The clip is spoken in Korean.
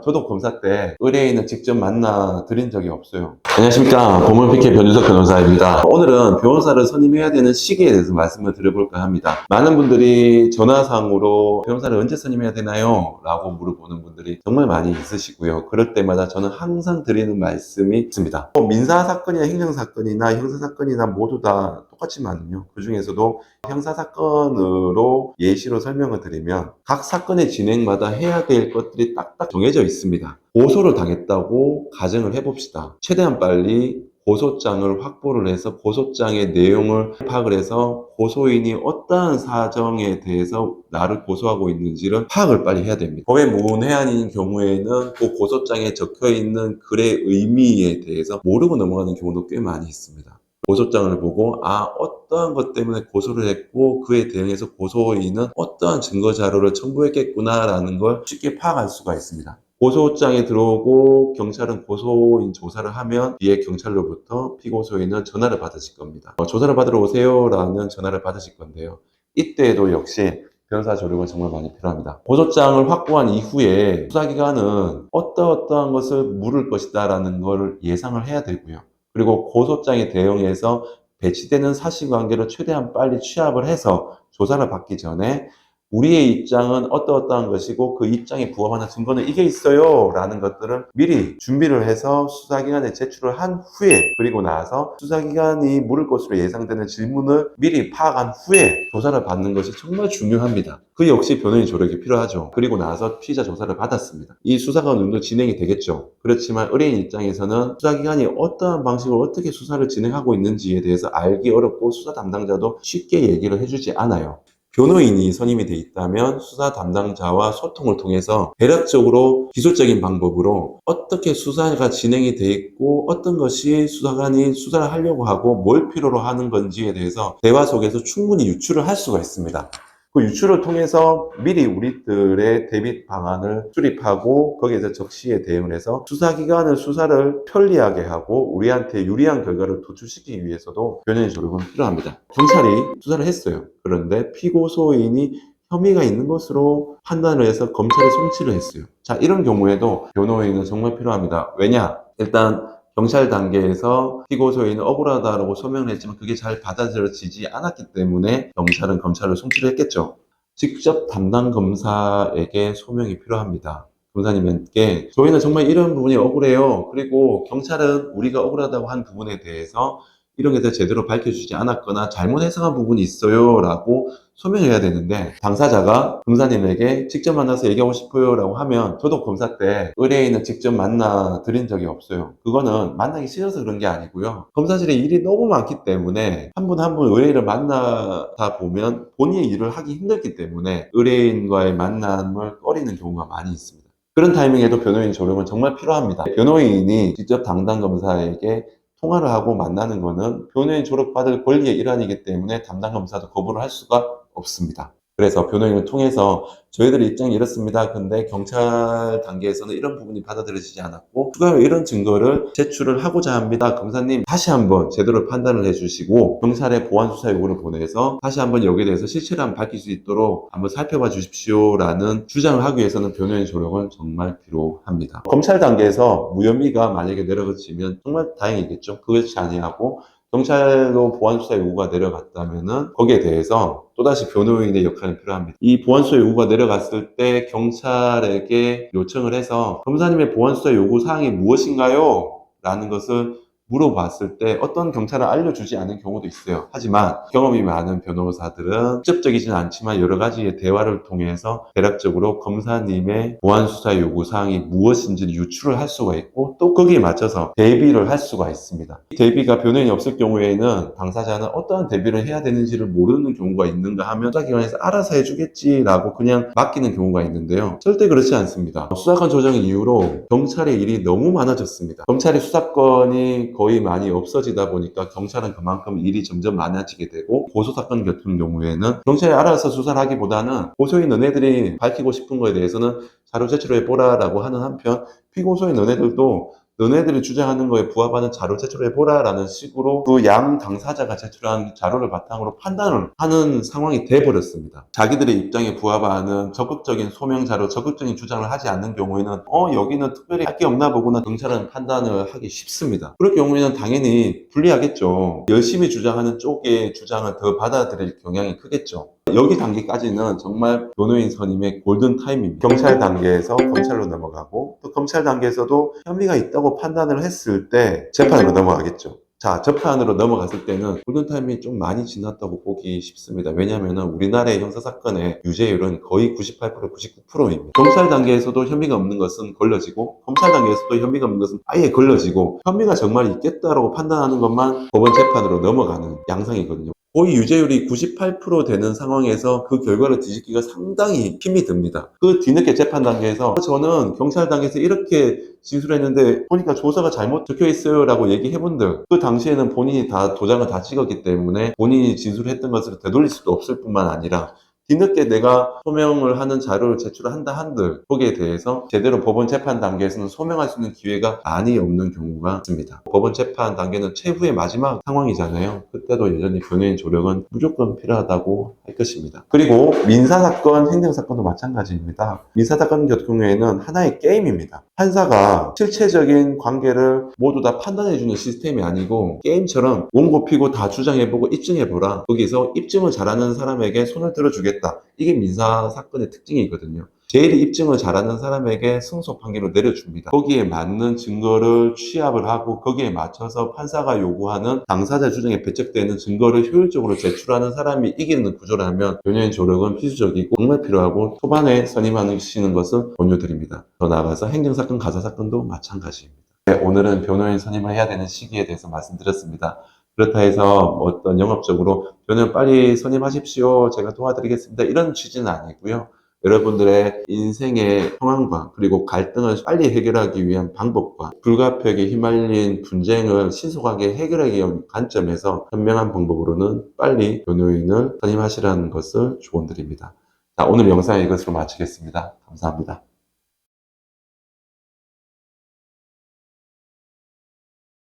저도 검사 때 의뢰인을 직접 만나 드린 적이 없어요. 안녕하십니까. 보물PK 변준석 변호사입니다. 오늘은 변호사를 선임해야 되는 시기에 대해서 말씀을 드려볼까 합니다. 많은 분들이 전화상으로 변호사를 언제 선임해야 되나요? 라고 물어보는 분들이 정말 많이 있으시고요. 그럴 때마다 저는 항상 드리는 말씀이 있습니다. 민사사건이나 행정사건이나 형사사건이나 모두 다 똑같지만요. 그 중에서도 형사사건으로 예시로 설명을 드리면 각 사건의 진행마다 해야 될 것들이 딱딱 정해져 있습니다. 고소를 당했다고 가정을 해봅시다. 최대한 빨리 고소장을 확보를 해서 고소장의 내용을 파악을 해서 고소인이 어떠한 사정에 대해서 나를 고소하고 있는지를 파악을 빨리 해야 됩니다. 법의 무문해안인 경우에는 그 고소장에 적혀있는 글의 의미에 대해서 모르고 넘어가는 경우도 꽤 많이 있습니다. 고소장을 보고 어떠한 것 때문에 고소를 했고 그에 대응해서 고소인은 어떠한 증거 자료를 첨부했겠구나 라는 걸 쉽게 파악할 수가 있습니다. 고소장이 들어오고 경찰은 고소인 조사를 하면 뒤에 경찰로부터 피고소인은 전화를 받으실 겁니다. 조사를 받으러 오세요 라는 전화를 받으실 건데요. 이때에도 역시 변호사 조력은 정말 많이 필요합니다. 고소장을 확보한 이후에 수사기관은 어떠한 것을 물을 것이다 라는 걸 예상을 해야 되고요. 그리고 고소장에 대응해서 배치되는 사실관계를 최대한 빨리 취합을 해서 조사를 받기 전에 우리의 입장은 어떠한 것이고 그 입장에 부합하는 증거는 이게 있어요 라는 것들을 미리 준비를 해서 수사기관에 제출을 한 후에 그리고 나서 수사기관이 물을 것으로 예상되는 질문을 미리 파악한 후에 조사를 받는 것이 정말 중요합니다. 그 역시 변호인 조력이 필요하죠. 그리고 나서 피의자 조사를 받았습니다. 이 수사가 어느 정도 진행이 되겠죠. 그렇지만 의뢰인 입장에서는 수사기관이 어떠한 방식으로 어떻게 수사를 진행하고 있는지에 대해서 알기 어렵고 수사 담당자도 쉽게 얘기를 해주지 않아요. 변호인이 선임이 돼 있다면 수사 담당자와 소통을 통해서 대략적으로 기술적인 방법으로 어떻게 수사가 진행이 돼 있고 어떤 것이 수사관이 수사를 하려고 하고 뭘 필요로 하는 건지에 대해서 대화 속에서 충분히 유추를 할 수가 있습니다. 그 유추를 통해서 미리 우리들의 대비 방안을 수립하고 거기에서 적시에 대응을 해서 수사기관의 수사를 편리하게 하고 우리한테 유리한 결과를 도출시키기 위해서도 변호인 조력은 필요합니다. 경찰이 수사를 했어요. 그런데 피고소인이 혐의가 있는 것으로 판단을 해서 검찰에 송치를 했어요. 자, 이런 경우에도 변호인은 정말 필요합니다. 왜냐? 일단 경찰 단계에서 피고소인은 억울하다라고 소명을 했지만 그게 잘 받아들여지지 않았기 때문에 경찰은 검찰로 송치를 했겠죠. 직접 담당 검사에게 소명이 필요합니다. 검사님께 저희는 정말 이런 부분이 억울해요. 그리고 경찰은 우리가 억울하다고 한 부분에 대해서 이런 게 제대로 밝혀주지 않았거나 잘못 해석한 부분이 있어요 라고 소명해야 되는데 당사자가 검사님에게 직접 만나서 얘기하고 싶어요 라고 하면 저도 검사 때 의뢰인을 직접 만나 드린 적이 없어요. 그거는 만나기 싫어서 그런 게 아니고요. 검사실에 일이 너무 많기 때문에 한 분 한 분 의뢰인을 만나다 보면 본인의 일을 하기 힘들기 때문에 의뢰인과의 만남을 꺼리는 경우가 많이 있습니다. 그런 타이밍에도 변호인 조력은 정말 필요합니다. 변호인이 직접 담당 검사에게 통화를 하고 만나는 거는 변호인 졸업받을 권리의 일환이기 때문에 담당 검사도 거부를 할 수가 없습니다. 그래서 변호인을 통해서 저희들의 입장이 이렇습니다. 근데 경찰 단계에서는 이런 부분이 받아들여지지 않았고 추가로 이런 증거를 제출을 하고자 합니다. 검사님 다시 한번 제대로 판단을 해주시고 경찰에 보완 수사 요구를 보내서 다시 한번 여기에 대해서 실체를 한번 밝힐 수 있도록 한번 살펴봐 주십시오 라는 주장을 하기 위해서는 변호인 조력은 정말 필요합니다. 검찰 단계에서 무혐의가 만약에 내려지면 정말 다행이겠죠. 그것이 아니하고 경찰로 보완수사 요구가 내려갔다면은 거기에 대해서 또다시 변호인의 역할이 필요합니다. 이 보완수사 요구가 내려갔을 때 경찰에게 요청을 해서 검사님의 보완수사 요구 사항이 무엇인가요? 라는 것을 물어봤을 때 어떤 경찰은 알려주지 않은 경우도 있어요. 하지만 경험이 많은 변호사들은 직접적이진 않지만 여러 가지의 대화를 통해서 대략적으로 검사님의 보완수사 요구사항이 무엇인지를 유추를 할 수가 있고 또 거기에 맞춰서 대비를 할 수가 있습니다. 이 대비가 변호인이 없을 경우에는 당사자는 어떠한 대비를 해야 되는지를 모르는 경우가 있는가 하면 수사기관에서 알아서 해주겠지라고 그냥 맡기는 경우가 있는데요. 절대 그렇지 않습니다. 수사권 조정 이후로 경찰의 일이 너무 많아졌습니다. 검찰의 수사권이 거의 많이 없어지다 보니까 경찰은 그만큼 일이 점점 많아지게 되고 고소사건 같은 경우에는 경찰이 알아서 수사를 하기보다는 고소인 너네들이 밝히고 싶은 거에 대해서는 자료 제출해 보라라고 하는 한편 피고소인 너네들도 너네들이 주장하는 거에 부합하는 자료 제출해보라라는 식으로 그 양 당사자가 제출한 자료를 바탕으로 판단을 하는 상황이 돼버렸습니다. 자기들의 입장에 부합하는 적극적인 소명 자료, 적극적인 주장을 하지 않는 경우에는 여기는 특별히 할 게 없나 보구나 경찰은 판단을 하기 쉽습니다. 그럴 경우에는 당연히 불리하겠죠. 열심히 주장하는 쪽의 주장을 더 받아들일 경향이 크겠죠. 여기 단계까지는 정말 변호인 선임의 골든 타임입니다. 경찰 단계에서 검찰로 넘어가고 또 검찰 단계에서도 혐의가 있다고 판단을 했을 때 재판으로 넘어가겠죠. 자, 재판으로 넘어갔을 때는 골든타임이 좀 많이 지났다고 보기 쉽습니다. 왜냐하면 우리나라의 형사사건의 유죄율은 거의 98%, 99%입니다. 경찰 단계에서도 혐의가 없는 것은 걸러지고 검찰 단계에서도 혐의가 없는 것은 아예 걸러지고 혐의가 정말 있겠다라고 판단하는 것만 법원 재판으로 넘어가는 양상이거든요. 거의 유죄율이 98% 되는 상황에서 그 결과를 뒤집기가 상당히 힘이 듭니다. 그 뒤늦게 재판 단계에서 저는 경찰 단계에서 이렇게 진술했는데 보니까 조사가 잘못 적혀 있어요 라고 얘기해본들 그 당시에는 본인이 다 도장을 다 찍었기 때문에 본인이 진술했던 것을 되돌릴 수도 없을 뿐만 아니라 뒤늦게 내가 소명을 하는 자료를 제출한다 한들 거기에 대해서 제대로 법원 재판 단계에서는 소명할 수 있는 기회가 많이 없는 경우가 있습니다. 법원 재판 단계는 최후의 마지막 상황이잖아요. 그때도 여전히 변호인 조력은 무조건 필요하다고 할 것입니다. 그리고 민사사건, 행정사건도 마찬가지입니다. 민사사건 같은 경우에는 하나의 게임입니다. 판사가 실체적인 관계를 모두 다 판단해주는 시스템이 아니고 게임처럼 원고 피고 다 주장해보고 입증해보라. 거기서 입증을 잘하는 사람에게 손을 들어주겠다. 이게 민사사건의 특징이거든요. 제일 입증을 잘하는 사람에게 승소 판결을 내려줍니다. 거기에 맞는 증거를 취합을 하고 거기에 맞춰서 판사가 요구하는 당사자 주장에 배척되는 증거를 효율적으로 제출하는 사람이 이기는 구조라면 변호인 조력은 필수적이고 정말 필요하고 초반에 선임하시는 것은 권유드립니다. 더 나아가서 행정사건, 가사사건도 마찬가지입니다. 네, 오늘은 변호인 선임을 해야 되는 시기에 대해서 말씀드렸습니다. 그렇다 해서 어떤 영업적으로 변호인 빨리 선임하십시오. 제가 도와드리겠습니다. 이런 취지는 아니고요. 여러분들의 인생의 상황과 그리고 갈등을 빨리 해결하기 위한 방법과 불가피하게 휘말린 분쟁을 신속하게 해결하기 위한 관점에서 현명한 방법으로는 빨리 변호인을 선임하시라는 것을 조언드립니다. 자, 오늘 영상은 이것으로 마치겠습니다. 감사합니다.